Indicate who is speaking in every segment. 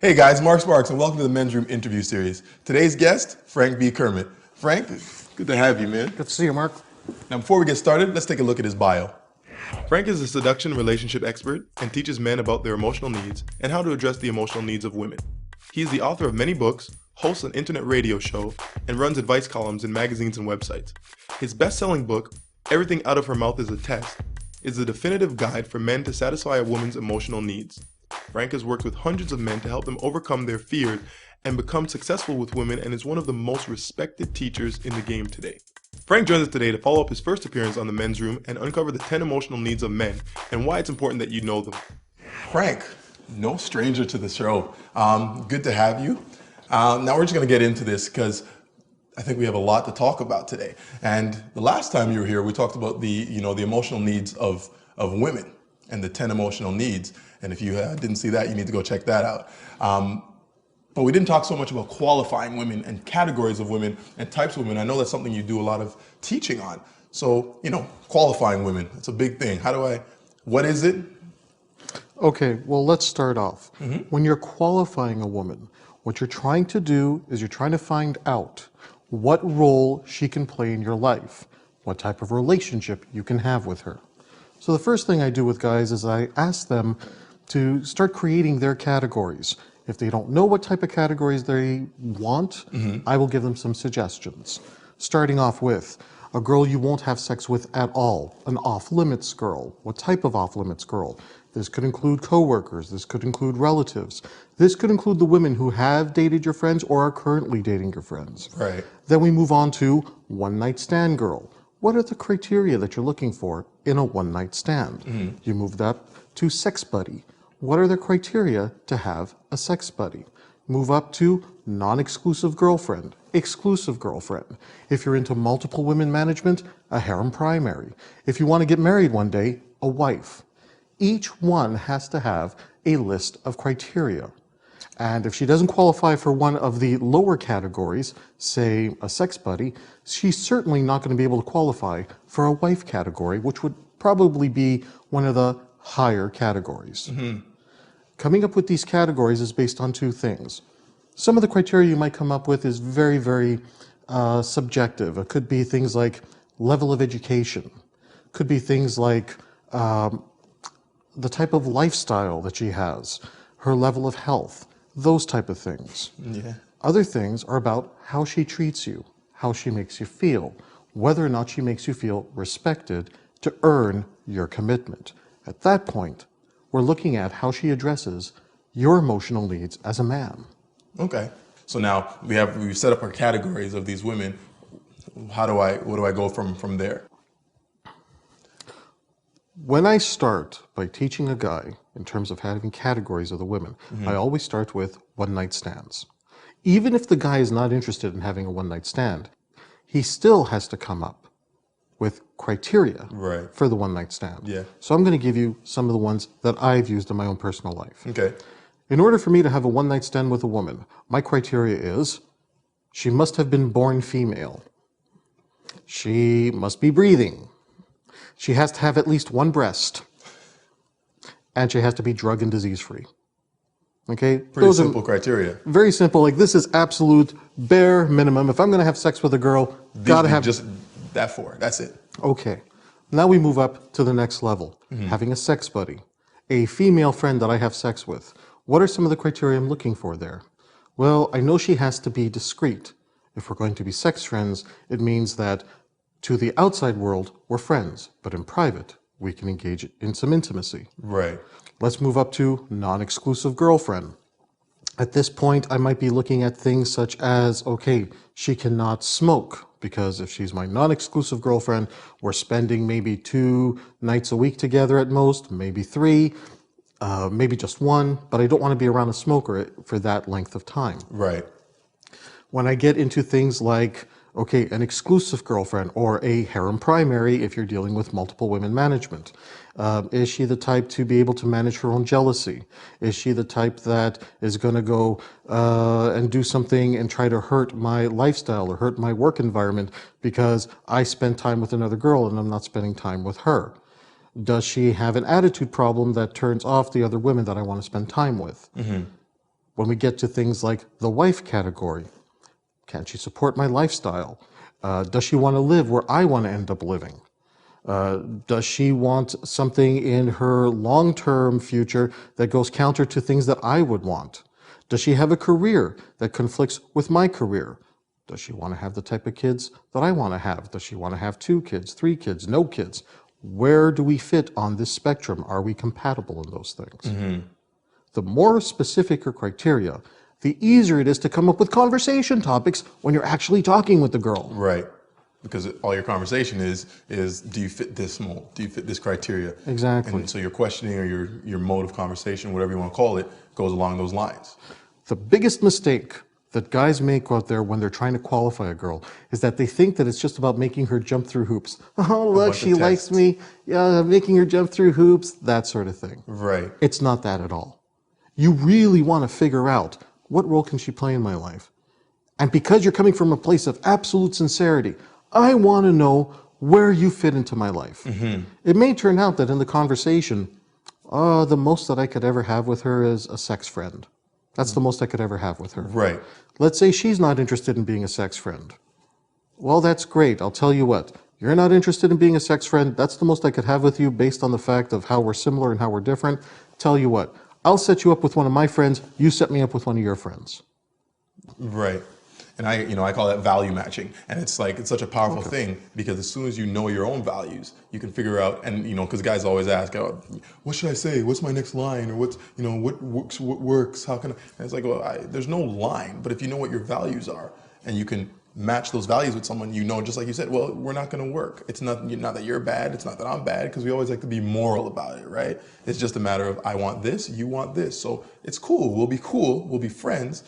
Speaker 1: Hey guys, Mark Sparks, and welcome to the Men's Room interview series. Today's guest, Frank B. Kermit. Frank, good to have you, man.
Speaker 2: Good to see you, Mark.
Speaker 1: Now, before we get started, let's take a look at his bio. Frank is a seduction and relationship expert and teaches men about their emotional needs and how to address the emotional needs of women. He is the author of many books, hosts an internet radio show, and runs advice columns in magazines and websites. His best-selling book, Everything Out of Her Mouth is a Test, is the definitive guide for men to satisfy a woman's emotional needs. Frank has worked with hundreds of men to help them overcome their fears and become successful with women, and is one of the most respected teachers in the game today. Frank joins us today to follow up his first appearance on the Men's Room and uncover the 10 emotional needs of men and why it's important that you know them. Frank, no stranger to the show. Good to have you. Now we're just going to get into this because I think we have a lot to talk about today. And the last time you were here, we talked about the emotional needs of women and the 10 emotional needs. And if you didn't see that, you need to go check that out. But we didn't talk so much about qualifying women and categories of women and types of women. I know that's something you do a lot of teaching on. So, qualifying women, it's a big thing. What is it?
Speaker 2: Okay, well, let's start off. When you're qualifying a woman, what you're trying to do is you're trying to find out what role she can play in your life, what type of relationship you can have with her. So the first thing I do with guys is I ask them to start creating their categories. If they don't know what type of categories they want, I will give them some suggestions. Starting off with a girl you won't have sex with at all, an off-limits girl. What type of off-limits girl? This could include coworkers, this could include relatives, this could include the women who have dated your friends or are currently dating your friends.
Speaker 1: Right.
Speaker 2: Then we move on to one-night stand girl. What are the criteria that you're looking for in a one-night stand? You move that to sex buddy. What are the criteria to have a sex buddy? Move up to non-exclusive girlfriend, exclusive girlfriend. If you're into multiple women management, a harem primary. If you want to get married one day, a wife. Each one has to have a list of criteria. And if she doesn't qualify for one of the lower categories, say a sex buddy, she's certainly not going to be able to qualify for a wife category, which would probably be one of the higher categories. Coming up with these categories is based on two things. Some of the criteria you might come up with is very, very subjective. It could be things like level of education. Could be things like the type of lifestyle that she has, her level of health, those type of things.
Speaker 1: Yeah.
Speaker 2: Other things are about how she treats you, how she makes you feel, whether or not she makes you feel respected to earn your commitment. At that point, we're looking at how she addresses your emotional needs as a man.
Speaker 1: Okay. So now we've set up our categories of these women. What do I go from there?
Speaker 2: When I start by teaching a guy in terms of having categories of the women, I always start with one-night stands. Even if the guy is not interested in having a one-night stand, he still has to come up with criteria for the one-night stand.
Speaker 1: Yeah.
Speaker 2: So I'm going to give you some of the ones that I've used in my own personal life.
Speaker 1: Okay.
Speaker 2: In order for me to have a one-night stand with a woman, my criteria is she must have been born female. She must be breathing. She has to have at least one breast. And she has to be drug and disease-free. Okay?
Speaker 1: Pretty simple criteria.
Speaker 2: Very simple. Like, this is absolute bare minimum. If I'm going to have sex with a girl, gotta have
Speaker 1: just that four. That's it.
Speaker 2: Okay. Now we move up to the next level. Having a sex buddy, a female friend that I have sex with. What are some of the criteria I'm looking for there? Well, I know she has to be discreet. If we're going to be sex friends, it means that to the outside world, we're friends, but in private, we can engage in some intimacy.
Speaker 1: Right.
Speaker 2: Let's move up to non-exclusive girlfriend. At this point, I might be looking at things such as, okay, she cannot smoke, because if she's my non-exclusive girlfriend, we're spending maybe 2 nights a week together at most, maybe 3, maybe just 1, but I don't want to be around a smoker for that length of time.
Speaker 1: Right.
Speaker 2: When I get into things like, okay, an exclusive girlfriend or a harem primary if you're dealing with multiple women management. Is she the type to be able to manage her own jealousy? Is she the type that is going to go and do something and try to hurt my lifestyle or hurt my work environment because I spend time with another girl and I'm not spending time with her? Does she have an attitude problem that turns off the other women that I want to spend time with? When we get to things like the wife category, can she support my lifestyle? Does she want to live where I want to end up living? Does she want something in her long-term future that goes counter to things that I would want? Does she have a career that conflicts with my career? Does she want to have the type of kids that I want to have? Does she want to have 2 kids, 3 kids, no kids? Where do we fit on this spectrum? Are we compatible in those things? The more specific your criteria, the easier it is to come up with conversation topics when you're actually talking with the girl.
Speaker 1: Right. Because all your conversation is do you fit this mold? Do you fit this criteria?
Speaker 2: Exactly.
Speaker 1: And so your questioning or your mode of conversation, whatever you want to call it, goes along those lines.
Speaker 2: The biggest mistake that guys make out there when they're trying to qualify a girl is that they think that it's just about making her jump through hoops. Oh, look, she likes me. Yeah, making her jump through hoops, that sort of thing.
Speaker 1: Right.
Speaker 2: It's not that at all. You really want to figure out, what role can she play in my life? And because you're coming from a place of absolute sincerity, I want to know where you fit into my life. It may turn out that in the conversation, the most that I could ever have with her is a sex friend. That's the most I could ever have with her.
Speaker 1: Right.
Speaker 2: Let's say she's not interested in being a sex friend. Well, that's great. I'll tell you what. You're not interested in being a sex friend. That's the most I could have with you based on the fact of how we're similar and how we're different. Tell you what. I'll set you up with one of my friends. You set me up with one of your friends.
Speaker 1: Right. And I call that value matching. And it's such a powerful thing because as soon as you know your own values, you can figure out, and because guys always ask, oh, what should I say? What's my next line? Or what works? How can I? And it's like, well, there's no line, but if you know what your values are and you can match those values with someone, just like you said, well, we're not going to work. It's not that you're bad. It's not that I'm bad, because we always like to be moral about it, right? It's just a matter of, I want this, you want this. So it's cool. We'll be friends.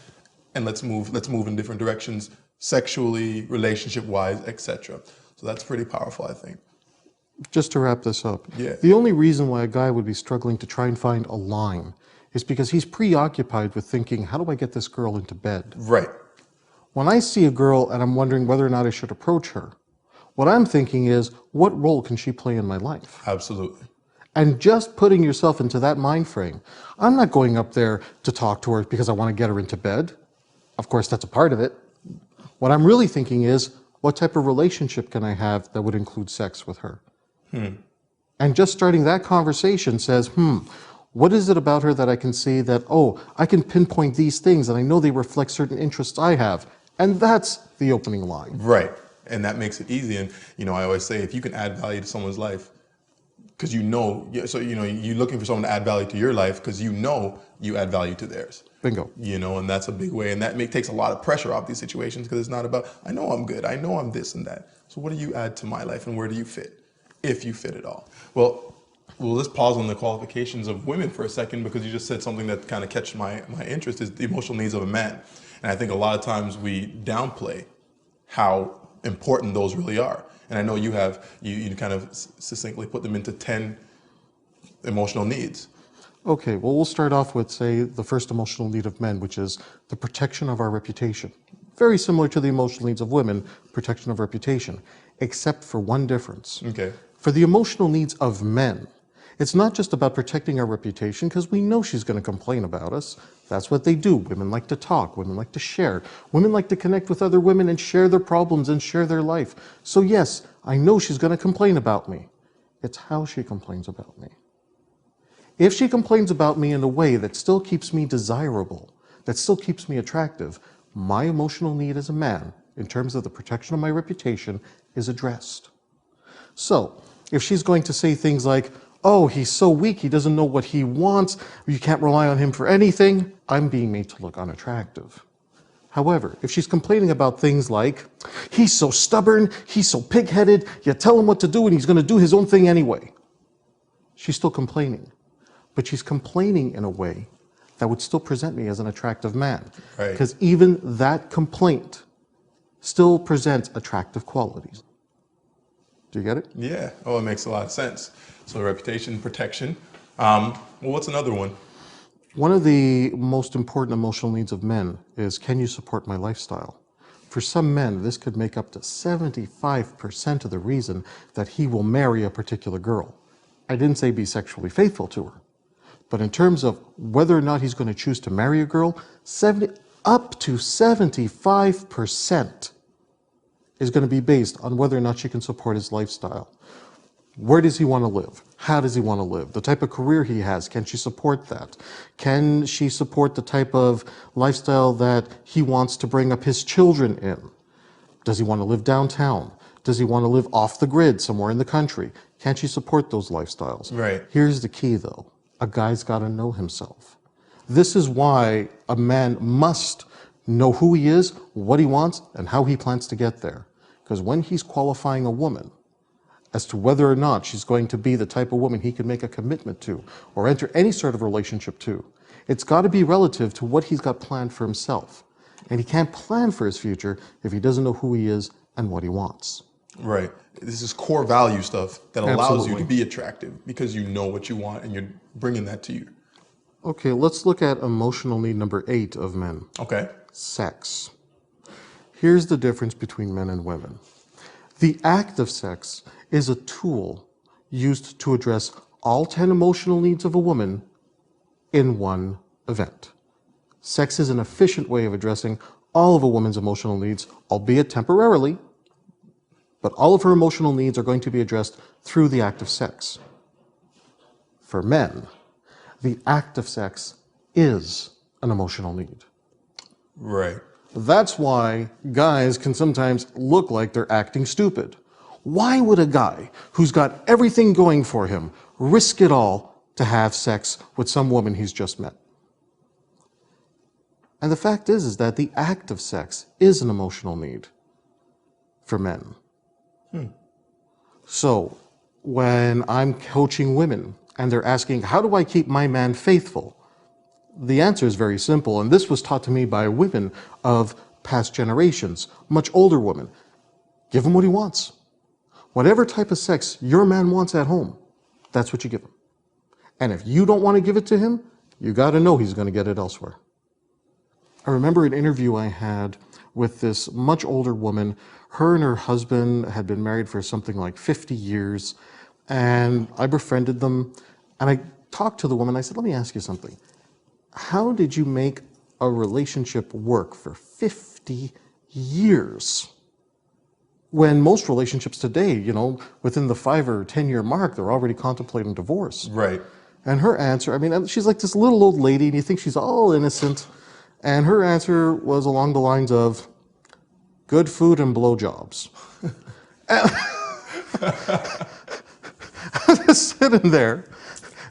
Speaker 1: And let's move in different directions, sexually, relationship-wise, etc. So that's pretty powerful, I think.
Speaker 2: Just to wrap this up,
Speaker 1: Yeah.
Speaker 2: The only reason why a guy would be struggling to try and find a line is because he's preoccupied with thinking, how do I get this girl into bed?
Speaker 1: Right.
Speaker 2: When I see a girl and I'm wondering whether or not I should approach her, what I'm thinking is, what role can she play in my life?
Speaker 1: Absolutely.
Speaker 2: And just putting yourself into that mind frame, I'm not going up there to talk to her because I want to get her into bed. Of course, that's a part of it. What I'm really thinking is, what type of relationship can I have that would include sex with her? And just starting that conversation says, what is it about her that I can see that, I can pinpoint these things and I know they reflect certain interests I have. And that's the opening line.
Speaker 1: Right. And that makes it easy. And, I always say, if you can add value to someone's life, because you're looking for someone to add value to your life because you add value to theirs.
Speaker 2: Bingo.
Speaker 1: And that's a big way. And that takes a lot of pressure off these situations because it's not about, I know I'm good. I know I'm this and that. So what do you add to my life and where do you fit? If you fit at all. Well, let's pause on the qualifications of women for a second because you just said something that kind of catch my interest is the emotional needs of a man. And I think a lot of times we downplay how important those really are. And I know you kind of succinctly put them into 10 emotional needs.
Speaker 2: Okay, well, we'll start off with, say, the first emotional need of men, which is the protection of our reputation. Very similar to the emotional needs of women, protection of reputation, except for one difference.
Speaker 1: Okay.
Speaker 2: For the emotional needs of men, it's not just about protecting our reputation, because we know she's going to complain about us. That's what they do. Women like to talk. Women like to share. Women like to connect with other women and share their problems and share their life. So yes, I know she's going to complain about me. It's how she complains about me. If she complains about me in a way that still keeps me desirable, that still keeps me attractive, my emotional need as a man, in terms of the protection of my reputation, is addressed. So, if she's going to say things like, oh, he's so weak, he doesn't know what he wants, you can't rely on him for anything, I'm being made to look unattractive. However, if she's complaining about things like, he's so stubborn, he's so pig-headed, you tell him what to do and he's going to do his own thing anyway, she's still complaining. But she's complaining in a way that would still present me as an attractive man.
Speaker 1: Right.
Speaker 2: Because even that complaint still presents attractive qualities. Do you get it?
Speaker 1: Yeah. Oh, it makes a lot of sense. So reputation, protection. Well, what's another one?
Speaker 2: One of the most important emotional needs of men is, can you support my lifestyle? For some men, this could make up to 75% of the reason that he will marry a particular girl. I didn't say be sexually faithful to her, But in terms of whether or not he's going to choose to marry a girl, up to 75% is going to be based on whether or not she can support his lifestyle. Where does he want to live? How does he want to live? The type of career he has, can she support that? Can she support the type of lifestyle that he wants to bring up his children in? Does he want to live downtown? Does he want to live off the grid somewhere in the country? Can she support those lifestyles?
Speaker 1: Right.
Speaker 2: Here's the key though. A guy's got to know himself. This is why a man must know who he is, what he wants, and how he plans to get there. Because when he's qualifying a woman as to whether or not she's going to be the type of woman he can make a commitment to or enter any sort of relationship to, it's got to be relative to what he's got planned for himself. And he can't plan for his future if he doesn't know who he is and what he wants.
Speaker 1: Right. This is core value stuff that allows
Speaker 2: Absolutely.
Speaker 1: you to be attractive because you know what you want and you're bringing that to you.
Speaker 2: Okay, let's look at emotional need number 8 of men.
Speaker 1: Okay.
Speaker 2: Sex. Here's the difference between men and women. The act of sex is a tool used to address all 10 emotional needs of a woman in one event. Sex is an efficient way of addressing all of a woman's emotional needs, albeit temporarily, but all of her emotional needs are going to be addressed through the act of sex. For men, the act of sex is an emotional need.
Speaker 1: Right.
Speaker 2: That's why guys can sometimes look like they're acting stupid. Why would a guy who's got everything going for him risk it all to have sex with some woman he's just met? And the fact is that the act of sex is an emotional need for men. So when I'm coaching women and they're asking, how do I keep my man faithful? The answer is very simple, and this was taught to me by women of past generations, much older women. Give him what he wants. Whatever type of sex your man wants at home, that's what you give him. And if you don't want to give it to him, you got to know he's going to get it elsewhere. I remember an interview I had with this much older woman. Her and her husband had been married for something like 50 years, and I befriended them, and I talked to the woman. I said, let me ask you something. How did you make a relationship work for 50 years? When most relationships today, within the 5 or 10 year mark, they're already contemplating divorce.
Speaker 1: Right.
Speaker 2: And her answer, she's like this little old lady, and you think she's all innocent. And her answer was along the lines of, good food and blowjobs. I'm just sitting there.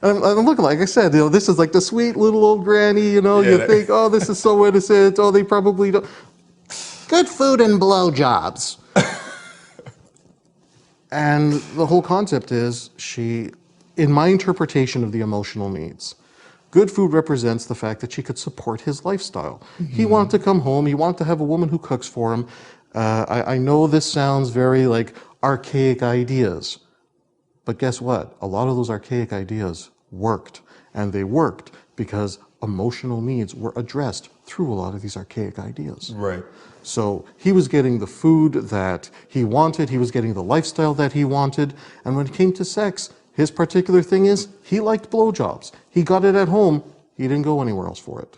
Speaker 2: And I'm looking, like I said, this is like the sweet little old granny, you think, oh, this is so innocent. Oh, they probably don't. Good food and blowjobs. And the whole concept is in my interpretation of the emotional needs, good food represents the fact that she could support his lifestyle. Mm-hmm. He wanted to come home. He wanted to have a woman who cooks for him. I know this sounds very like archaic ideas, but guess what? A lot of those archaic ideas worked, and they worked because emotional needs were addressed through a lot of these archaic ideas.
Speaker 1: Right.
Speaker 2: So he was getting the food that he wanted, he was getting the lifestyle that he wanted, and when it came to sex, his particular thing is he liked blowjobs. He got it at home, he didn't go anywhere else for it.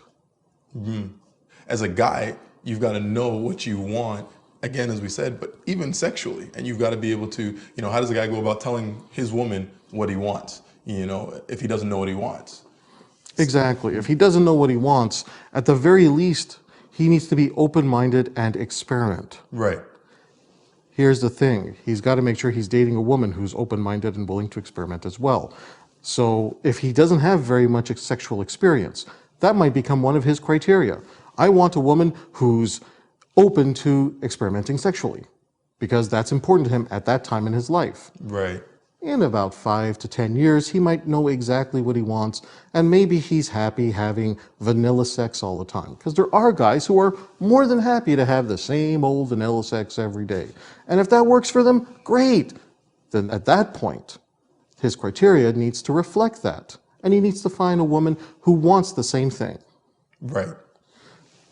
Speaker 1: Mm-hmm. As a guy, you've got to know what you want, again, as we said, but even sexually, and you've got to be able to, how does a guy go about telling his woman what he wants, if he doesn't know what he wants?
Speaker 2: Exactly. If he doesn't know what he wants, at the very least, he needs to be open-minded and experiment.
Speaker 1: Right.
Speaker 2: Here's the thing. He's got to make sure he's dating a woman who's open-minded and willing to experiment as well. So if he doesn't have very much sexual experience, that might become one of his criteria. I want a woman who's open to experimenting sexually, because that's important to him at that time in his life.
Speaker 1: Right.
Speaker 2: In about 5 to 10 years, he might know exactly what he wants, and maybe he's happy having vanilla sex all the time. Because there are guys who are more than happy to have the same old vanilla sex every day. And if that works for them, great. Then at that point, his criteria needs to reflect that. And he needs to find a woman who wants the same thing.
Speaker 1: Right.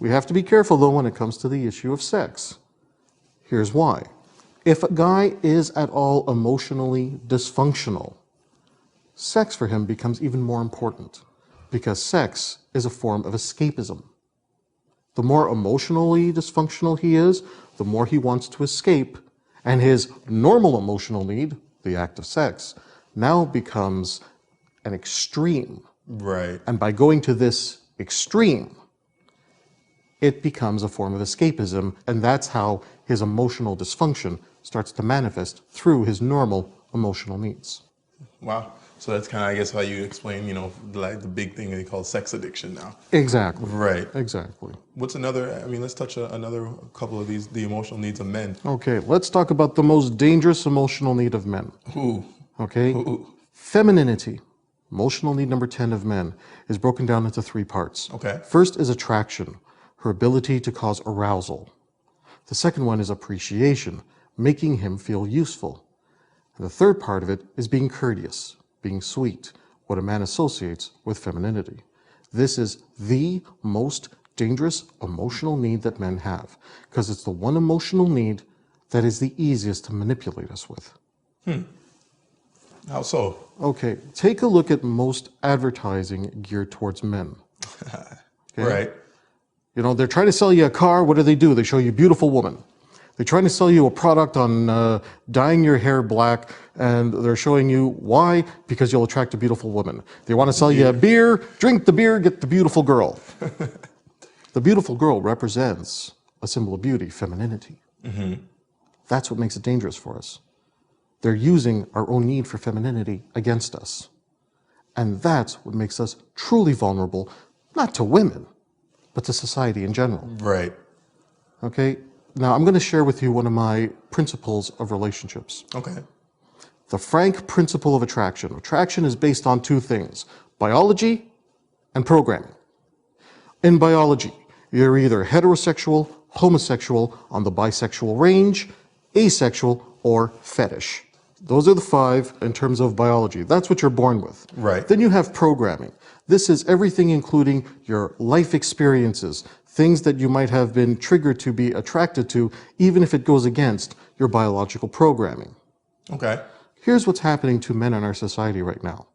Speaker 2: We have to be careful, though, when it comes to the issue of sex. Here's why. If a guy is at all emotionally dysfunctional, sex for him becomes even more important. because sex is a form of escapism. The more emotionally dysfunctional he is, the more he wants to escape, and his normal emotional need, the act of sex, now becomes an extreme.
Speaker 1: Right.
Speaker 2: And by going to this extreme, it becomes a form of escapism, and that's how his emotional dysfunction starts to manifest through his normal emotional needs.
Speaker 1: Wow. So that's kind of, I guess, how you explain, like the big thing they call sex addiction now.
Speaker 2: Exactly.
Speaker 1: Right.
Speaker 2: Exactly.
Speaker 1: What's another, let's touch another couple of these, the emotional needs of men.
Speaker 2: Okay, let's talk about the most dangerous emotional need of men.
Speaker 1: Ooh.
Speaker 2: Okay?
Speaker 1: Ooh.
Speaker 2: Femininity, emotional need number 10 of men, is broken down into 3 parts.
Speaker 1: Okay.
Speaker 2: First is attraction, her ability to cause arousal. The second one is appreciation, making him feel useful. And the third part of it is being courteous, being sweet, what a man associates with femininity. This is the most dangerous emotional need that men have, because it's the one emotional need that is the easiest to manipulate us with.
Speaker 1: How so?
Speaker 2: Okay, take a look at most advertising geared towards men.
Speaker 1: Right.
Speaker 2: They're trying to sell you a car. What do? They show you a beautiful woman. They're trying to sell you a product on dyeing your hair black, and they're showing you why, because you'll attract a beautiful woman. They want to sell you a beer, drink the beer, get the beautiful girl. The beautiful girl represents a symbol of beauty, femininity. That's what makes it dangerous for us. They're using our own need for femininity against us. And that's what makes us truly vulnerable, not to women, but to society in general.
Speaker 1: Right.
Speaker 2: Okay? Now, I'm going to share with you one of my principles of relationships.
Speaker 1: Okay.
Speaker 2: The frank principle of attraction. Attraction is based on 2 things, biology and programming. In biology, you're either heterosexual, homosexual, on the bisexual range, asexual, or fetish. Those are the 5 in terms of biology. That's what you're born with.
Speaker 1: Right.
Speaker 2: Then you have programming. This is everything including your life experiences, things that you might have been triggered to be attracted to, even if it goes against your biological programming.
Speaker 1: Okay.
Speaker 2: Here's what's happening to men in our society right now.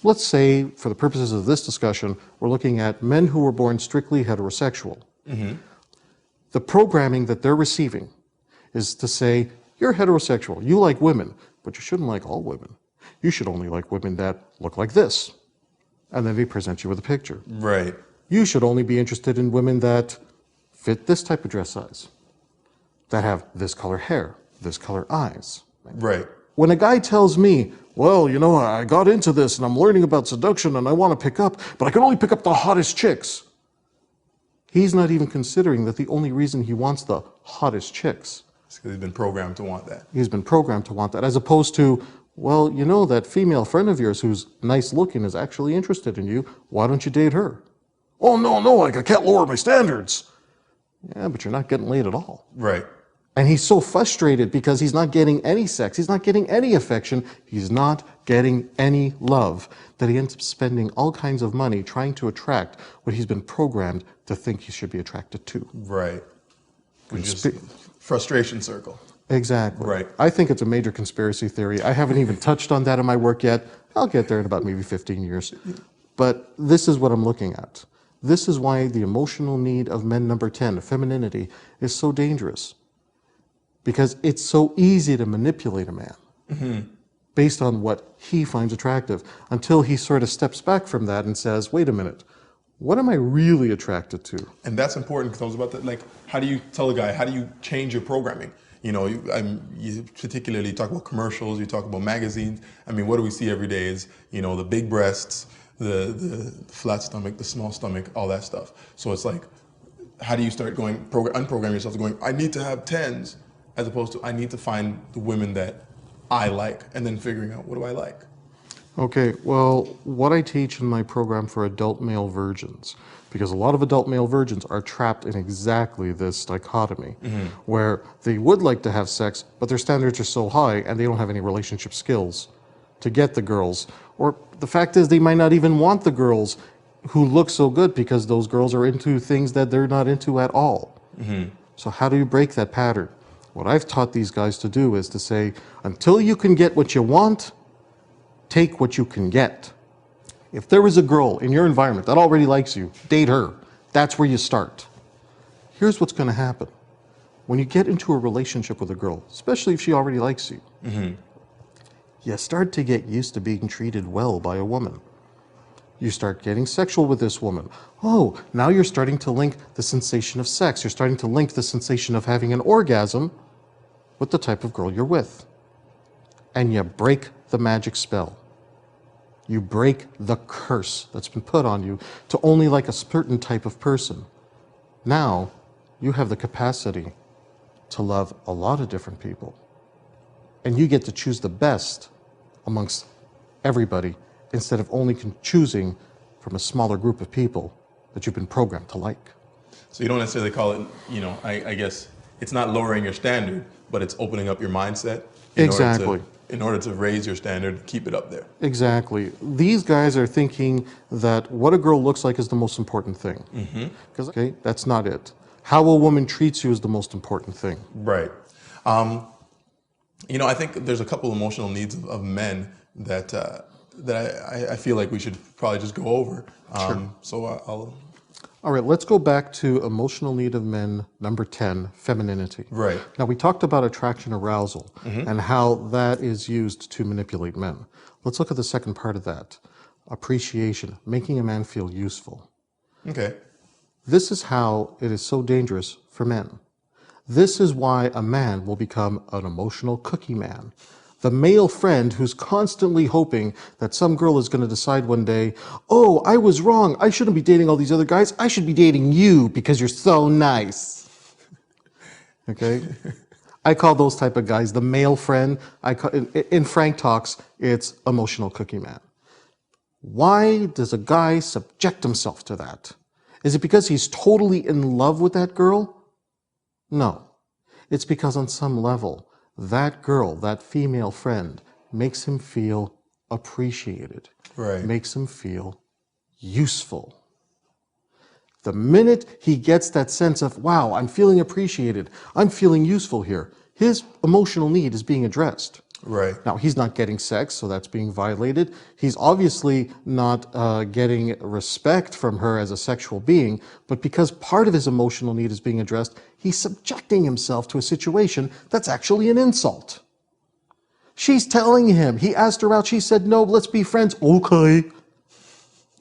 Speaker 2: Let's say, for the purposes of this discussion, we're looking at men who were born strictly heterosexual. The programming that they're receiving is to say, you're heterosexual, you like women, but you shouldn't like all women. You should only like women that look like this. And then they present you with a picture.
Speaker 1: Right.
Speaker 2: You should only be interested in women that fit this type of dress size, that have this color hair, this color eyes.
Speaker 1: Right.
Speaker 2: When a guy tells me, well, I got into this and I'm learning about seduction and I want to pick up, but I can only pick up the hottest chicks. He's not even considering that the only reason he wants the hottest chicks.
Speaker 1: It's because he's been programmed to want that.
Speaker 2: He's been programmed to want that, as opposed to, well, that female friend of yours who's nice looking is actually interested in you. Why don't you date her? Oh, no, I can't lower my standards. Yeah, but you're not getting laid at all.
Speaker 1: Right.
Speaker 2: And he's so frustrated because he's not getting any sex, he's not getting any affection, he's not getting any love, that he ends up spending all kinds of money trying to attract what he's been programmed to think he should be attracted to.
Speaker 1: Right. Just frustration circle.
Speaker 2: Exactly.
Speaker 1: Right.
Speaker 2: I think it's a major conspiracy theory. I haven't even touched on that in my work yet. I'll get there in about maybe 15 years. But this is what I'm looking at. This is why the emotional need of men number 10, femininity, is so dangerous. Because it's so easy to manipulate a man based on what he finds attractive, until he sort of steps back from that and says, wait a minute, what am I really attracted to?
Speaker 1: And that's important, because I was about to, like, how do you tell a guy, how do you change your programming? You particularly talk about commercials, you talk about magazines. What do we see every day is, the big breasts, the flat stomach, the small stomach, all that stuff. So it's like, how do you start unprogram yourself to going, I need to have 10s, as opposed to I need to find the women that I like, and then figuring out, what do I like?
Speaker 2: Okay, well, what I teach in my program for adult male virgins, because a lot of adult male virgins are trapped in exactly this dichotomy, where they would like to have sex, but their standards are so high and they don't have any relationship skills to get the girls. Or the fact is, they might not even want the girls who look so good, because those girls are into things that they're not into at all. So how do you break that pattern? What I've taught these guys to do is to say, until you can get what you want, take what you can get. If there is a girl in your environment that already likes you, date her. That's where you start. Here's what's going to happen. When you get into a relationship with a girl, especially if she already likes you, you start to get used to being treated well by a woman. You start getting sexual with this woman. Oh, now you're starting to link the sensation of sex. You're starting to link the sensation of having an orgasm with the type of girl you're with. And you break the magic spell. You break the curse that's been put on you to only like a certain type of person. Now, you have the capacity to love a lot of different people. And you get to choose the best amongst everybody instead of only choosing from a smaller group of people that you've been programmed to like.
Speaker 1: So you don't necessarily call it, I guess it's not lowering your standard, but it's opening up your mindset in order to raise your standard, keep it up there.
Speaker 2: Exactly. These guys are thinking that what a girl looks like is the most important thing. Because, okay, that's not it. How a woman treats you is the most important thing.
Speaker 1: Right. I think there's a couple emotional needs of men that I feel like we should probably just go over.
Speaker 2: Sure.
Speaker 1: So I'll...
Speaker 2: All right, let's go back to emotional need of men, number 10, femininity.
Speaker 1: Right.
Speaker 2: Now, we talked about attraction, arousal, and how that is used to manipulate men. Let's look at the second part of that. Appreciation, making a man feel useful.
Speaker 1: Okay.
Speaker 2: This is how it is so dangerous for men. This is why a man will become an emotional cookie man. The male friend who's constantly hoping that some girl is going to decide one day, oh, I was wrong. I shouldn't be dating all these other guys. I should be dating you because you're so nice. Okay? I call those type of guys the male friend. In Frank Talks, it's emotional cookie man. Why does a guy subject himself to that? Is it because he's totally in love with that girl? No. It's because on some level, that girl, that female friend, makes him feel appreciated.
Speaker 1: Right.
Speaker 2: Makes him feel useful. The minute he gets that sense of, wow, I'm feeling appreciated, I'm feeling useful here, his emotional need is being addressed.
Speaker 1: Right.
Speaker 2: Now, he's not getting sex, so that's being violated. He's obviously not getting respect from her as a sexual being, but because part of his emotional need is being addressed, he's subjecting himself to a situation that's actually an insult. She's telling him, he asked her out, she said, no, let's be friends. Okay.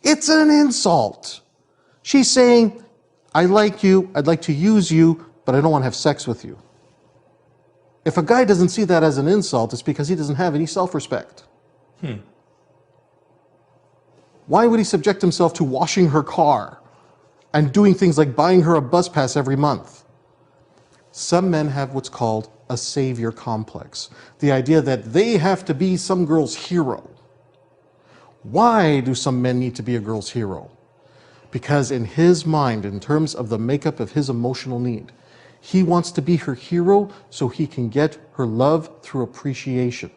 Speaker 2: It's an insult. She's saying, I like you, I'd like to use you, but I don't want to have sex with you. If a guy doesn't see that as an insult, it's because he doesn't have any self-respect. Why would he subject himself to washing her car and doing things like buying her a bus pass every month? Some men have what's called a savior complex. The idea that they have to be some girl's hero. Why do some men need to be a girl's hero? Because in his mind, in terms of the makeup of his emotional need, he wants to be her hero so he can get her love through appreciation.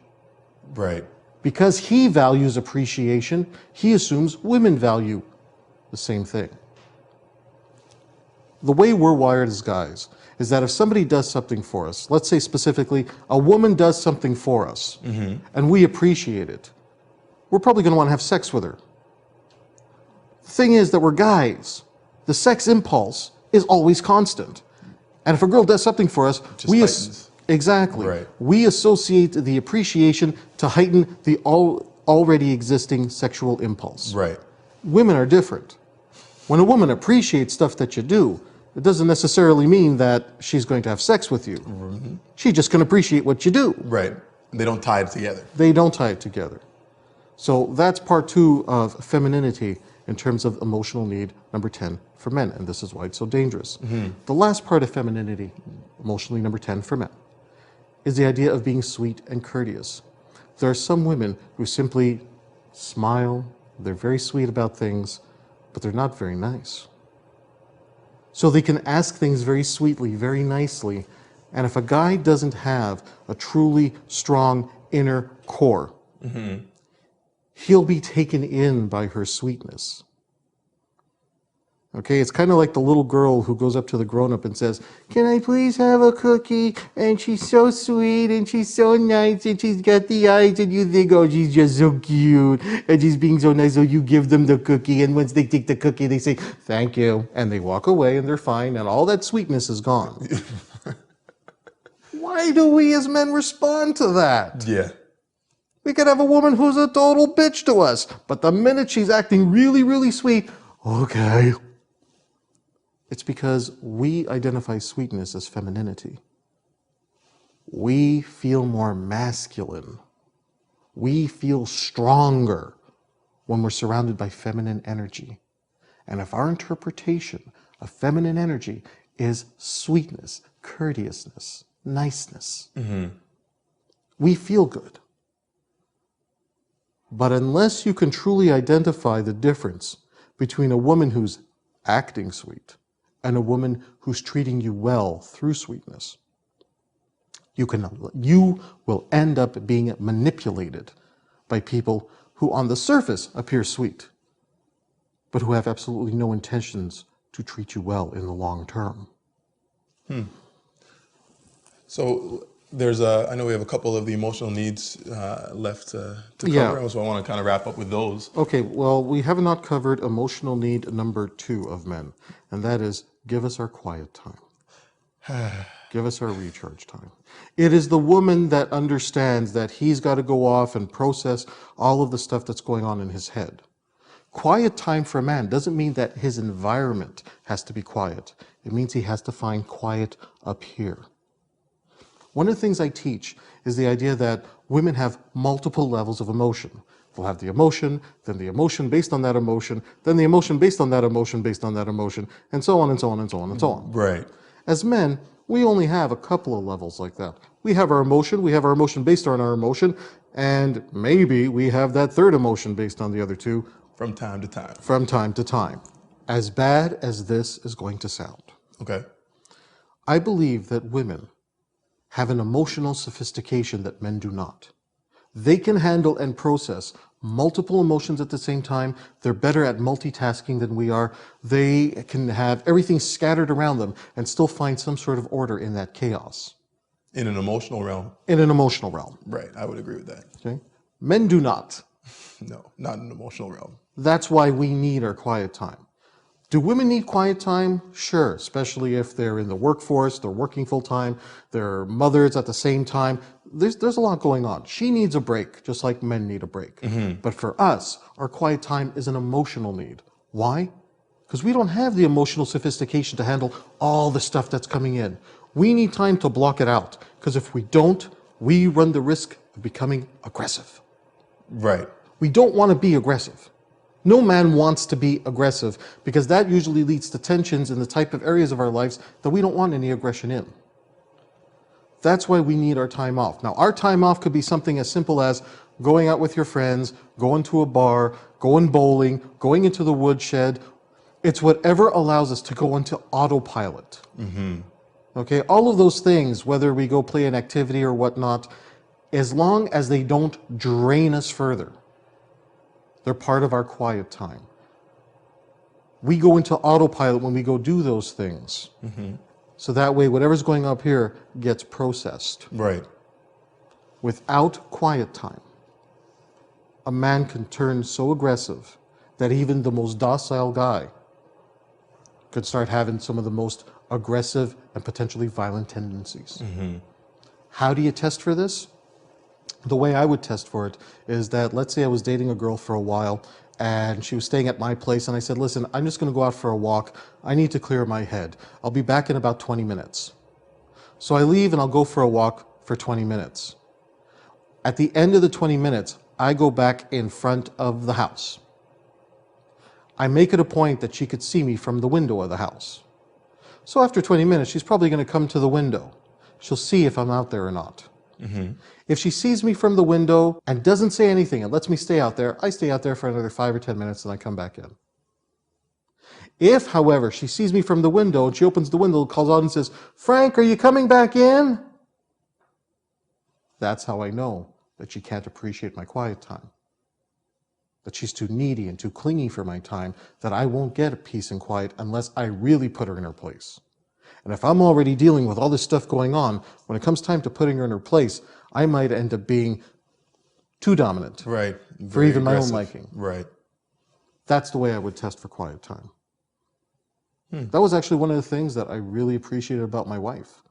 Speaker 1: Right.
Speaker 2: Because he values appreciation, he assumes women value the same thing. The way we're wired as guys is that if somebody does something for us, let's say specifically a woman does something for us, and we appreciate it, we're probably going to want to have sex with her. The thing is that we're guys. The sex impulse is always constant. And if a girl does something for us, exactly.
Speaker 1: Right.
Speaker 2: We associate the appreciation to heighten the already existing sexual impulse.
Speaker 1: Right.
Speaker 2: Women are different. When a woman appreciates stuff that you do, it doesn't necessarily mean that she's going to have sex with you. She just can appreciate what you do.
Speaker 1: Right. They don't tie it together.
Speaker 2: They don't tie it together. So that's part 2 of femininity in terms of emotional need, number 10 for men, and this is why it's so dangerous. The last part of femininity, emotionally number 10 for men, is the idea of being sweet and courteous. There are some women who simply smile, they're very sweet about things, but they're not very nice. So they can ask things very sweetly, very nicely, and if a guy doesn't have a truly strong inner core, he'll be taken in by her sweetness. Okay, it's kind of like the little girl who goes up to the grown-up and says, "Can I please have a cookie? And she's so sweet, and she's so nice, and she's got the eyes, and you think, oh, she's just so cute, and she's being so nice, so you give them the cookie, and once they take the cookie, they say, thank you, and they walk away, and they're fine, and all that sweetness is gone." Why do we as men respond to that?
Speaker 1: Yeah.
Speaker 2: We could have a woman who's a total bitch to us, but the minute she's acting really, really sweet, okay. It's because we identify sweetness as femininity. We feel more masculine. We feel stronger when we're surrounded by feminine energy. And if our interpretation of feminine energy is sweetness, courteousness, niceness, we feel good. But unless you can truly identify the difference between a woman who's acting sweet and a woman who's treating you well through sweetness, you will end up being manipulated by people who on the surface appear sweet, but who have absolutely no intentions to treat you well in the long term.
Speaker 1: So I know we have a couple of the emotional needs left to cover, so I want to kind of wrap up with those.
Speaker 2: Okay, well, we have not covered emotional need number 2 of men, and that is give us our quiet time. Give us our recharge time. It is the woman that understands that he's got to go off and process all of the stuff that's going on in his head. Quiet time for a man doesn't mean that his environment has to be quiet. It means he has to find quiet up here. One of the things I teach is the idea that women have multiple levels of emotion. They'll have the emotion, then the emotion based on that emotion, then the emotion based on that emotion based on that emotion, and so on and so on and so on and so on.
Speaker 1: Right.
Speaker 2: As men, we only have a couple of levels like that. We have our emotion based on our emotion, and maybe we have that third emotion based on the other two.
Speaker 1: From time to time.
Speaker 2: From time to time. As bad as this is going to sound.
Speaker 1: Okay.
Speaker 2: I believe that women have an emotional sophistication that men do not. They can handle and process multiple emotions at the same time. They're better at multitasking than we are. They can have everything scattered around them and still find some sort of order in that chaos.
Speaker 1: In an emotional realm.
Speaker 2: In an emotional realm.
Speaker 1: Right, I would agree with that.
Speaker 2: Okay? Men do not.
Speaker 1: No, not in an emotional realm.
Speaker 2: That's why we need our quiet time. Do women need quiet time? Sure, especially if they're in the workforce, they're working full time, they're mothers at the same time. There's a lot going on. She needs a break, just like men need a break. But for us, our quiet time is an emotional need. Why? Because we don't have the emotional sophistication to handle all the stuff that's coming in. We need time to block it out, because if we don't, we run the risk of becoming aggressive.
Speaker 1: Right.
Speaker 2: We don't want to be aggressive. No man wants to be aggressive because that usually leads to tensions in the type of areas of our lives that we don't want any aggression in. That's why we need our time off. Now, our time off could be something as simple as going out with your friends, going to a bar, going bowling, going into the woodshed. It's whatever allows us to go into autopilot. Okay, all of those things, whether we go play an activity or whatnot, as long as they don't drain us further, they're part of our quiet time. We go into autopilot when we go do those things. So that way, whatever's going up here gets processed.
Speaker 1: Right.
Speaker 2: Without quiet time, a man can turn so aggressive that even the most docile guy could start having some of the most aggressive and potentially violent tendencies. How do you test for this? The way I would test for it is that, let's say I was dating a girl for a while and she was staying at my place and I said, listen, I'm just going to go out for a walk. I need to clear my head. I'll be back in about 20 minutes. So I leave and I'll go for a walk for 20 minutes. At the end of the 20 minutes, I go back in front of the house. I make it a point that she could see me from the window of the house. So after 20 minutes, she's probably going to come to the window. She'll see if I'm out there or not. If she sees me from the window and doesn't say anything and lets me stay out there, I stay out there for another 5 or 10 minutes and I come back in. If, however, she sees me from the window and she opens the window, calls out and says, Frank, are you coming back in? That's how I know that she can't appreciate my quiet time. that she's too needy and too clingy for my time, that I won't get peace and quiet unless I really put her in her place. And if I'm already dealing with all this stuff going on, when it comes time to putting her in her place, I might end up being too dominant.
Speaker 1: Right.
Speaker 2: For even my own liking.
Speaker 1: Right.
Speaker 2: That's the way I would test for quiet time. That was actually one of the things that I really appreciated about my wife.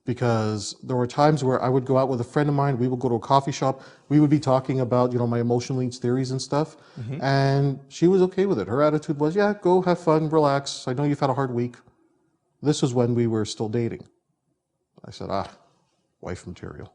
Speaker 2: Because there were times where I would go out with a friend of mine, we would go to a coffee shop, we would be talking about, my emotional needs theories and stuff, and she was okay with it. Her attitude was, yeah, go have fun, relax. I know you've had a hard week. This was when we were still dating. I said, wife material.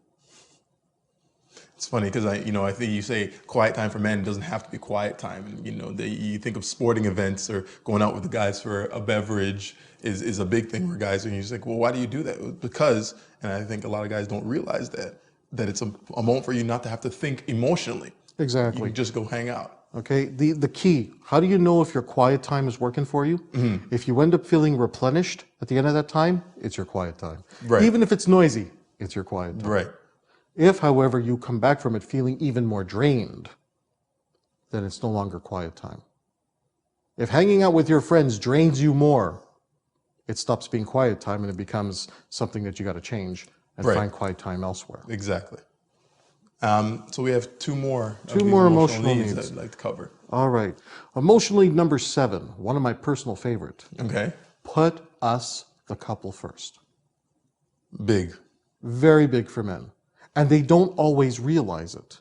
Speaker 1: It's funny because I think you say quiet time for men doesn't have to be quiet time. And, you think of sporting events or going out with the guys for a beverage is a big thing where guys, and you're just like, well, why do you do that? Because, and I think a lot of guys don't realize that it's a moment for you not to have to think emotionally.
Speaker 2: Exactly.
Speaker 1: You can just go hang out.
Speaker 2: Okay, the key, how do you know if your quiet time is working for you? If you end up feeling replenished at the end of that time, it's your quiet time.
Speaker 1: Right.
Speaker 2: Even if it's noisy, it's your quiet time.
Speaker 1: Right.
Speaker 2: If, however, you come back from it feeling even more drained, then it's no longer quiet time. If hanging out with your friends drains you more, it stops being quiet time and it becomes something that you got to change and find quiet time elsewhere.
Speaker 1: Exactly. So we have two more
Speaker 2: emotional needs
Speaker 1: that I'd like to cover.
Speaker 2: All right. Emotional need number 7, one of my personal favorite.
Speaker 1: Okay.
Speaker 2: Put us, the couple, first.
Speaker 1: Big.
Speaker 2: Very big for men. And they don't always realize it.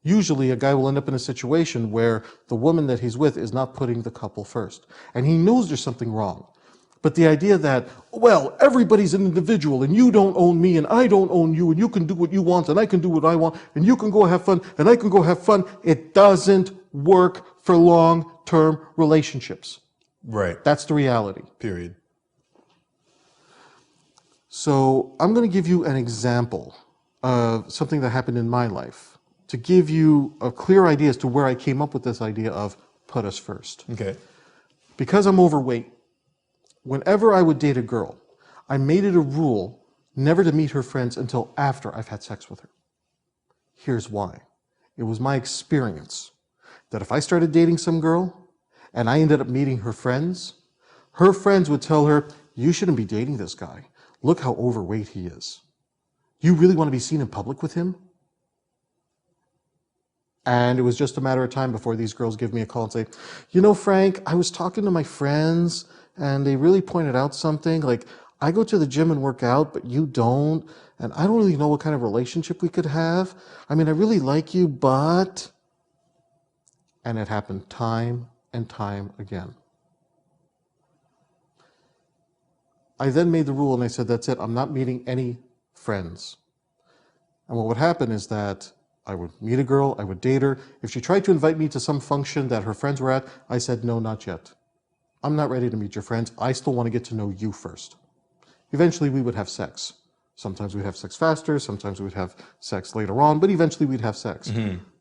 Speaker 2: Usually a guy will end up in a situation where the woman that he's with is not putting the couple first. And he knows there's something wrong. But the idea that, well, everybody's an individual and you don't own me and I don't own you and you can do what you want and I can do what I want and you can go have fun and I can go have fun, it doesn't work for long-term relationships.
Speaker 1: Right.
Speaker 2: That's the reality.
Speaker 1: Period.
Speaker 2: So I'm going to give you an example of something that happened in my life to give you a clear idea as to where I came up with this idea of put us first.
Speaker 1: Okay.
Speaker 2: Because I'm overweight, whenever I would date a girl, I made it a rule never to meet her friends until after I've had sex with her. Here's why. It was my experience that if I started dating some girl and I ended up meeting her friends would tell her, you shouldn't be dating this guy. Look how overweight he is. You really want to be seen in public with him? And it was just a matter of time before these girls give me a call and say, Frank, I was talking to my friends and they really pointed out something, like, I go to the gym and work out, but you don't, and I don't really know what kind of relationship we could have. I mean, I really like you, but... And it happened time and time again. I then made the rule and I said, that's it, I'm not meeting any friends. And what would happen is that I would meet a girl, I would date her. If she tried to invite me to some function that her friends were at, I said, no, not yet. I'm not ready to meet your friends. I still want to get to know you first. Eventually we would have sex. Sometimes we'd have sex faster, sometimes we'd have sex later on, but eventually we'd have sex.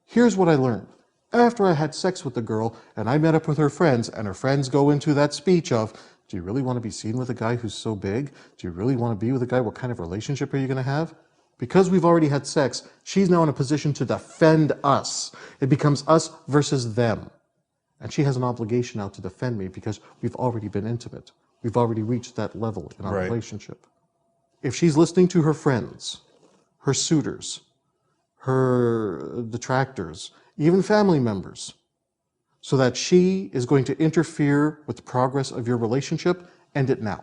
Speaker 2: Here's what I learned. After I had sex with the girl and I met up with her friends and her friends go into that speech of, do you really want to be seen with a guy who's so big? Do you really want to be with a guy? What kind of relationship are you going to have? Because we've already had sex, she's now in a position to defend us. It becomes us versus them. And she has an obligation now to defend me because we've already been intimate. We've already reached that level in our relationship. If she's listening to her friends, her suitors, her detractors, even family members, so that she is going to interfere with the progress of your relationship, end it now.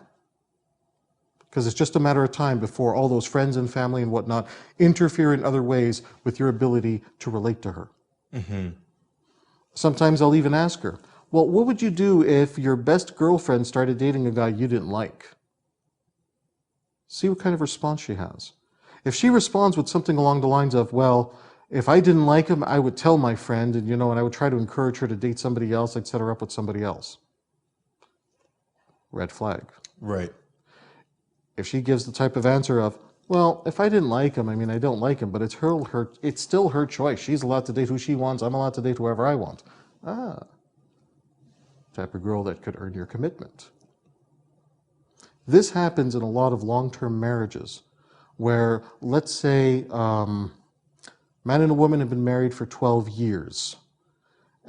Speaker 2: Because it's just a matter of time before all those friends and family and whatnot interfere in other ways with your ability to relate to her. Sometimes I'll even ask her, well, what would you do if your best girlfriend started dating a guy you didn't like? See what kind of response she has. If she responds with something along the lines of, well, if I didn't like him, I would tell my friend, and and I would try to encourage her to date somebody else, I'd set her up with somebody else. Red flag.
Speaker 1: Right.
Speaker 2: If she gives the type of answer of, well, if I didn't like him, I mean, I don't like him, but it's it's still her choice. She's allowed to date who she wants. I'm allowed to date whoever I want. Type of girl that could earn your commitment. This happens in a lot of long-term marriages where, let's say, man and a woman have been married for 12 years.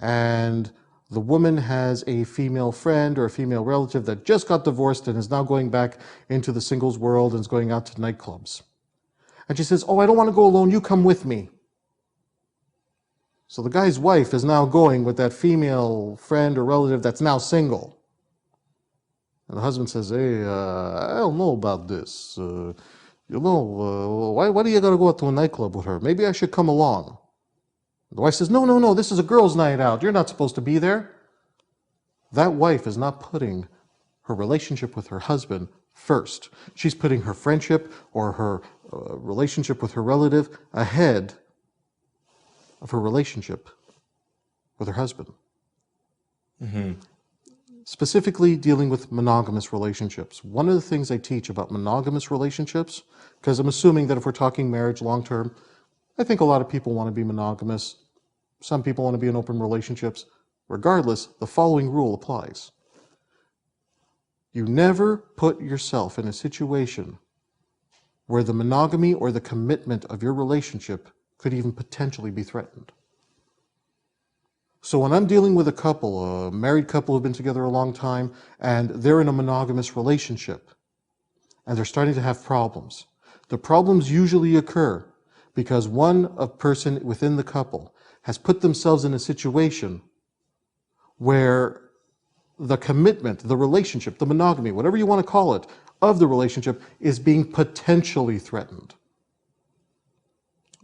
Speaker 2: and the woman has a female friend or a female relative that just got divorced and is now going back into the singles world and is going out to nightclubs. And she says, oh, I don't want to go alone, you come with me. So the guy's wife is now going with that female friend or relative that's now single. And the husband says, hey, I don't know about this. Why do you got to go out to a nightclub with her? Maybe I should come along. The wife says, no, this is a girl's night out. You're not supposed to be there. That wife is not putting her relationship with her husband first. She's putting her friendship or her relationship with her relative ahead of her relationship with her husband.
Speaker 1: Mm-hmm.
Speaker 2: Specifically dealing with monogamous relationships. One of the things I teach about monogamous relationships, because I'm assuming that if we're talking marriage long-term, I think a lot of people want to be monogamous. Some people want to be in open relationships. Regardless, the following rule applies. You never put yourself in a situation where the monogamy or the commitment of your relationship could even potentially be threatened. So when I'm dealing with a married couple who've been together a long time, and they're in a monogamous relationship, and they're starting to have problems, the problems usually occur because a person within the couple has put themselves in a situation where the commitment, the relationship, the monogamy, whatever you want to call it, of the relationship is being potentially threatened.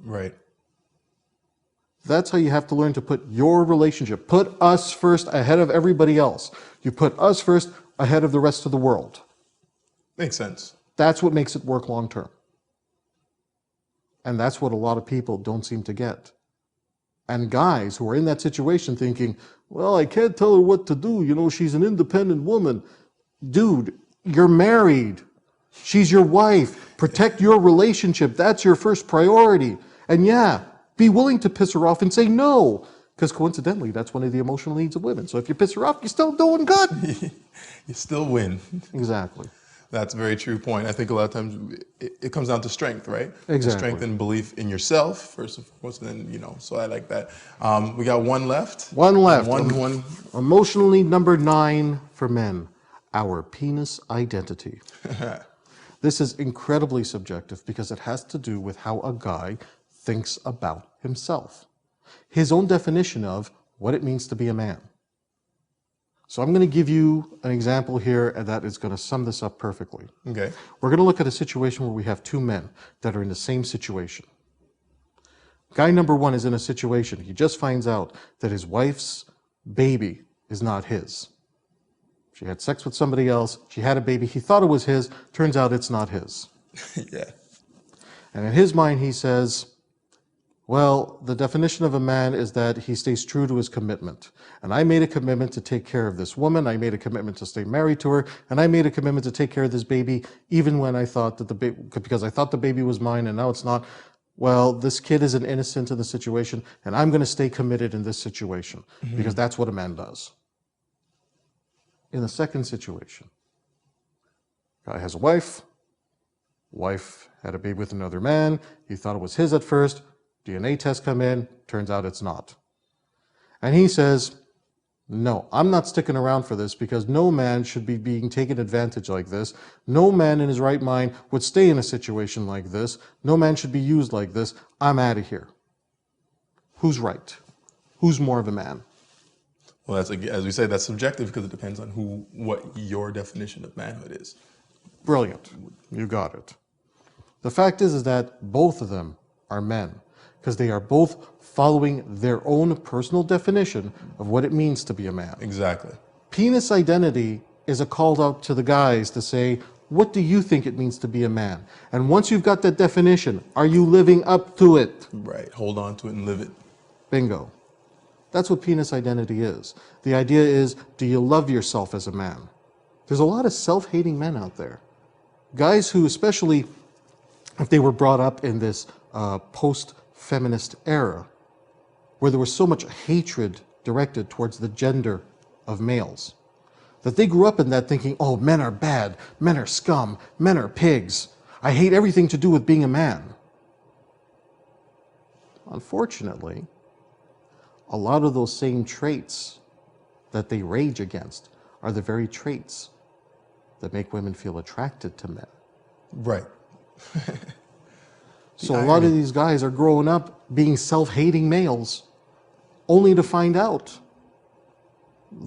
Speaker 1: Right.
Speaker 2: That's how you have to learn to put your relationship. Put us first ahead of everybody else. You put us first ahead of the rest of the world.
Speaker 1: Makes sense.
Speaker 2: That's what makes it work long term. And that's what a lot of people don't seem to get. And guys who are in that situation thinking, well, I can't tell her what to do. You know, she's an independent woman. Dude, you're married. She's your wife. Protect your relationship. That's your first priority. And yeah, be willing to piss her off and say no. Because coincidentally, that's one of the emotional needs of women. So if you piss her off, you're still doing good.
Speaker 1: You still win.
Speaker 2: Exactly.
Speaker 1: That's a very true point. I think a lot of times it comes down to strength, right?
Speaker 2: Exactly.
Speaker 1: Strength and belief in yourself, first and foremost, and then, so I like that. We got one left.
Speaker 2: One left.
Speaker 1: One.
Speaker 2: Emotional need number 9 for men, our penis identity. This is incredibly subjective because it has to do with how a guy thinks about himself. His own definition of what it means to be a man. So I'm going to give you an example here and that is going to sum this up perfectly.
Speaker 1: Okay.
Speaker 2: We're going to look at a situation where we have 2 men that are in the same situation. Guy number 1 is in a situation, he just finds out that his wife's baby is not his. She had sex with somebody else, she had a baby, he thought it was his, turns out it's not his.
Speaker 1: Yeah.
Speaker 2: And in his mind he says, well, the definition of a man is that he stays true to his commitment. And I made a commitment to take care of this woman, I made a commitment to stay married to her, and I made a commitment to take care of this baby even when I thought that because I thought the baby was mine and now it's not. Well, this kid is an innocent in the situation and I'm going to stay committed in this situation because that's what a man does. In the second situation, guy has a wife had a baby with another man, he thought it was his at first, DNA tests come in, turns out it's not. And he says, no, I'm not sticking around for this because no man should be being taken advantage like this. No man in his right mind would stay in a situation like this. No man should be used like this. I'm out of here. Who's right? Who's more of a man?
Speaker 1: Well, that's, as we say, that's subjective because it depends on what your definition of manhood is.
Speaker 2: Brilliant. You got it. The fact is that both of them are men because they are both following their own personal definition of what it means to be a man.
Speaker 1: Exactly.
Speaker 2: Penis identity is a call out to the guys to say, what do you think it means to be a man? And once you've got that definition, are you living up to it?
Speaker 1: Right. Hold on to it and live it.
Speaker 2: Bingo. That's what penis identity is. The idea is, do you love yourself as a man? There's a lot of self-hating men out there. Guys who, especially if they were brought up in this post-feminist era, where there was so much hatred directed towards the gender of males, that they grew up in that thinking, oh, men are bad, men are scum, men are pigs. I hate everything to do with being a man. Unfortunately, a lot of those same traits that they rage against are the very traits that make women feel attracted to men.
Speaker 1: Right.
Speaker 2: So a lot of these guys are growing up being self-hating males, only to find out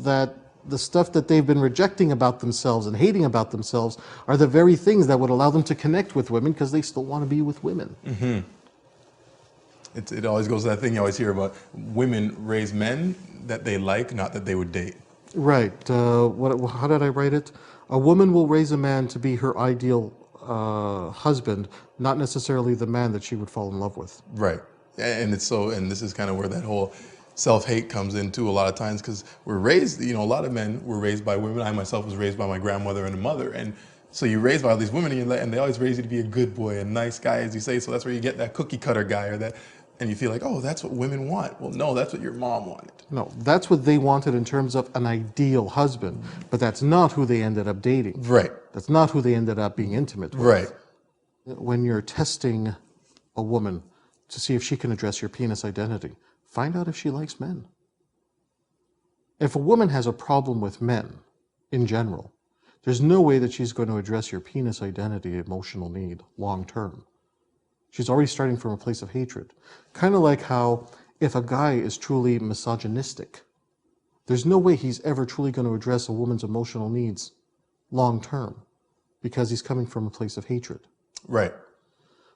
Speaker 2: that the stuff that they've been rejecting about themselves and hating about themselves are the very things that would allow them to connect with women because they still want to be with women.
Speaker 1: Mm-hmm. It always goes to that thing you always hear about: women raise men that they like, not that they would date.
Speaker 2: Right. How did I write it? A woman will raise a man to be her ideal husband, not necessarily the man that she would fall in love with.
Speaker 1: Right. And it's so, and this is kind of where that whole self-hate comes into a lot of times, because we're raised, a lot of men were raised by women. I myself was raised by my grandmother and a mother. And so you're raised by all these women, and they always raise you to be a good boy, a nice guy, as you say. So that's where you get that cookie cutter guy, or that, and you feel like, oh, that's what women want. Well, no, that's what your mom wanted.
Speaker 2: No, that's what they wanted in terms of an ideal husband, but that's not who they ended up dating.
Speaker 1: Right.
Speaker 2: That's not who they ended up being intimate with.
Speaker 1: Right.
Speaker 2: When you're testing a woman to see if she can address your penis identity, find out if she likes men. If a woman has a problem with men in general, there's no way that she's going to address your penis identity emotional need long term. She's already starting from a place of hatred. Kind of like how if a guy is truly misogynistic, there's no way he's ever truly going to address a woman's emotional needs long term because he's coming from a place of hatred.
Speaker 1: Right.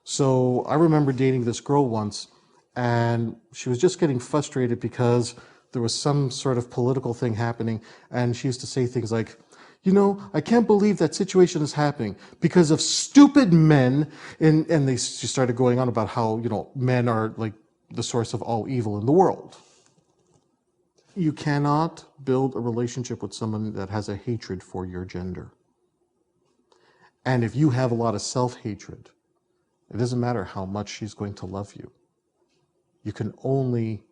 Speaker 2: So I remember dating this girl once, and she was just getting frustrated because there was some sort of political thing happening, and she used to say things like, I can't believe that situation is happening because of stupid men. And she started going on about how, men are like the source of all evil in the world. You cannot build a relationship with someone that has a hatred for your gender. And if you have a lot of self-hatred, it doesn't matter how much she's going to love you. You can only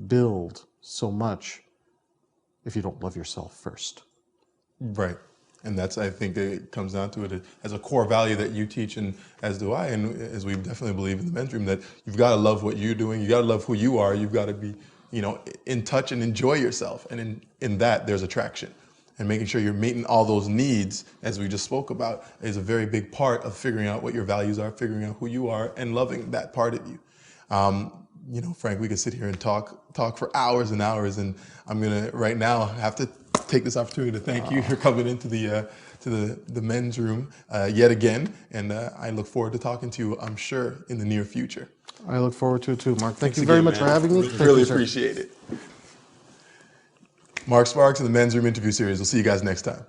Speaker 2: build so much if you don't love yourself first.
Speaker 1: Right. And that's, I think it comes down to it as a core value that you teach, and as do I, and as we definitely believe in the men's room, that you've got to love what you're doing. You got to love who you are. You've got to be, in touch and enjoy yourself. And in that, there's attraction. And making sure you're meeting all those needs, as we just spoke about, is a very big part of figuring out what your values are, figuring out who you are, and loving that part of you. Frank, we could sit here and talk for hours and hours, and I'm gonna right now have to take this opportunity to thank you for coming into the men's room yet again, and I look forward to talking to you, I'm sure, in the near future.
Speaker 2: I look forward to it too, Mark. Thank
Speaker 1: Thanks
Speaker 2: you very
Speaker 1: again,
Speaker 2: much
Speaker 1: man.
Speaker 2: for having me.
Speaker 1: Really appreciate it. Mark Sparks in the Men's Room interview series. We'll see you guys next time.